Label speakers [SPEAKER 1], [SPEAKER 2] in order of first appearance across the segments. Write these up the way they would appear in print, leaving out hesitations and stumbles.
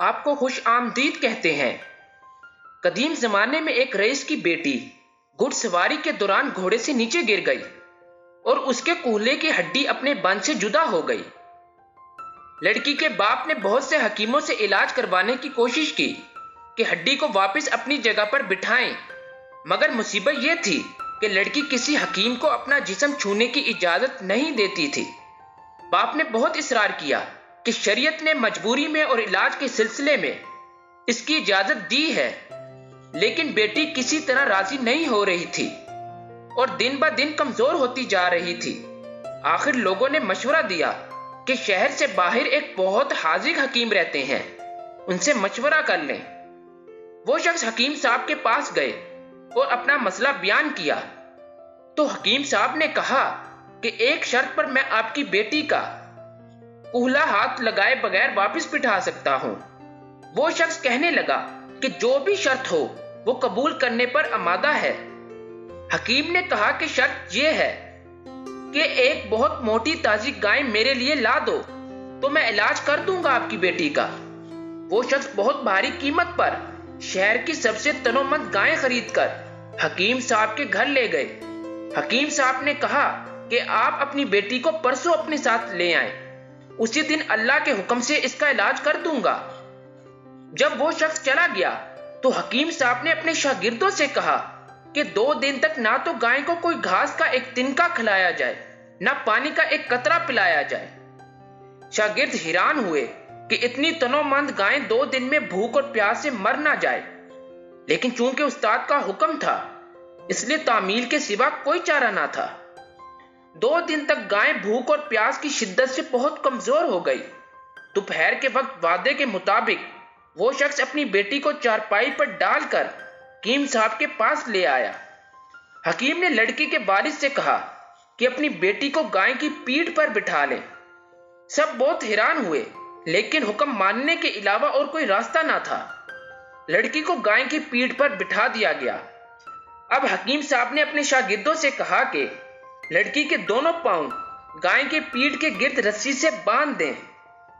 [SPEAKER 1] आपको खुश आमदीद कहते हैं। कदीम जमाने में एक रईस की बेटी घुड़सवारी के दौरान घोड़े से नीचे गिर गई और उसके कूल्हे की हड्डी अपने बन से जुदा हो गई। लड़की के बाप ने बहुत से हकीमों से इलाज करवाने की कोशिश की कि हड्डी को वापस अपनी जगह पर बिठाएं, मगर मुसीबत यह थी कि लड़की किसी हकीम को अपना जिस्म छूने की इजाजत नहीं देती थी। बाप ने बहुत इसरार किया कि शरीयत ने मजबूरी में और इलाज के सिलसिले में इसकी इजाजत दी है, लेकिन बेटी किसी तरह राजी नहीं हो रही थी और दिन ब दिन कमजोर होती जा रही थी। आखिर लोगों ने मशवरा दिया कि शहर से बाहर एक बहुत हाजिर हकीम रहते हैं, उनसे मशवरा कर लें। वो शख्स हकीम साहब के पास गए और अपना मसला बयान किया तो हकीम साहब ने कहा कि एक शर्त पर मैं आपकी बेटी का कूल्हा हाथ लगाए बगैर वापस बिठा सकता हूं। वो शख्स कहने लगा कि जो भी शर्त हो वो कबूल करने पर आमादा है। हकीम ने कहा कि शर्त यह है कि एक बहुत मोटी ताजी गाय मेरे लिए ला दो तो मैं इलाज कर दूंगा आपकी बेटी का। वो शख्स बहुत भारी कीमत पर शहर की सबसे तनोमंद गायें खरीदकर हकीम साहब के घर ले गए। हकीम साहब ने कहा कि आप अपनी बेटी को परसों अपने साथ ले आएं, उसी दिन अल्लाह के हुक्म से इसका इलाज कर दूंगा। जब वो शख्स चला गया तो हकीम साहब ने अपने शागिर्दों से कहा कि 2 दिन तक ना तो गाय को कोई घास का एक तिनका खिलाया जाए, ना पानी का एक कतरा पिलाया जाए। शागिर्द हैरान हुए कि इतनी तनोमंद गायें 2 दिन में भूख और प्यास से मर ना जाए, लेकिन चूंकि उस्ताद का हुक्म था इसलिए तामील के सिवा कोई चारा ना था। 2 दिन तक गायें भूख और प्यास की शिद्दत से बहुत कमजोर हो गई। दोपहर के वक्त वादे के मुताबिक वो शख्स अपनी बेटी को चारपाई पर डालकर हकीम साहब के पास ले आया। हकीम ने लड़की के वालिद से कहा कि अपनी बेटी को गाय की पीठ पर बिठा ले। सब बहुत हैरान हुए, लेकिन हुक्म मानने के अलावा और कोई रास्ता ना था। लड़की को गाय की पीठ पर बिठा दिया गया। अब हकीम साहब ने अपने शागिर्दों से कहा कि लड़की के दोनों पांव गाय के पीठ के गिर्द रस्सी से बांध दें।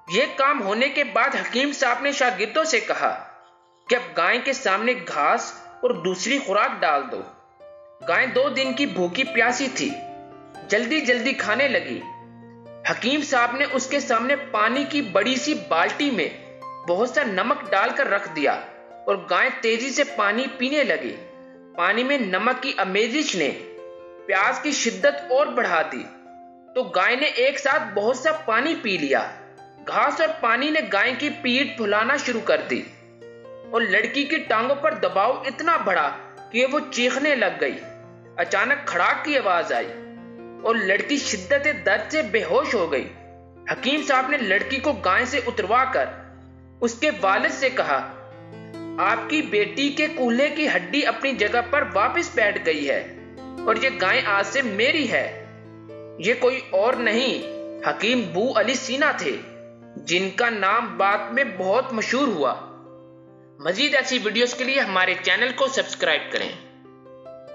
[SPEAKER 1] यह काम होने के बाद हकीम साहब ने शागिर्दों से कहा कि अब गाय के सामने घास और दूसरी खुराक डाल दो। गाय 2 दिन की भूखी प्यासी थी, जल्दी जल्दी खाने लगी। हकीम साहब ने उसके सामने पानी की बड़ी सी बाल्टी में बहुत सा नमक डालकर रख दिया और गाय तेजी से पानी पीने लगी। पानी में नमक की आमेजिश ने प्यास की शिद्दत और बढ़ा दी तो गाय ने एक साथ बहुत सा पानी पी लिया। घास और पानी ने गाय की पीठ फुलाना शुरू कर दी और लड़की की टांगों पर दबाव इतना बढ़ा कि वो चीखने लग गई। अचानक खड़ाक की आवाज आई और लड़की शिद्दत दर्द से बेहोश हो गई। हकीम साहब ने लड़की को गाय से उतरवा कर उसके वालिद से कहा, आपकी बेटी के कूल्हे की हड्डी अपनी जगह पर वापस बैठ गई है और ये गाय आज से मेरी है। ये कोई और नहीं, हकीम बू अली सीना थे, जिनका नाम बाद में बहुत मशहूर हुआ। मजीद ऐसी वीडियोस के लिए हमारे चैनल को सब्सक्राइब करें।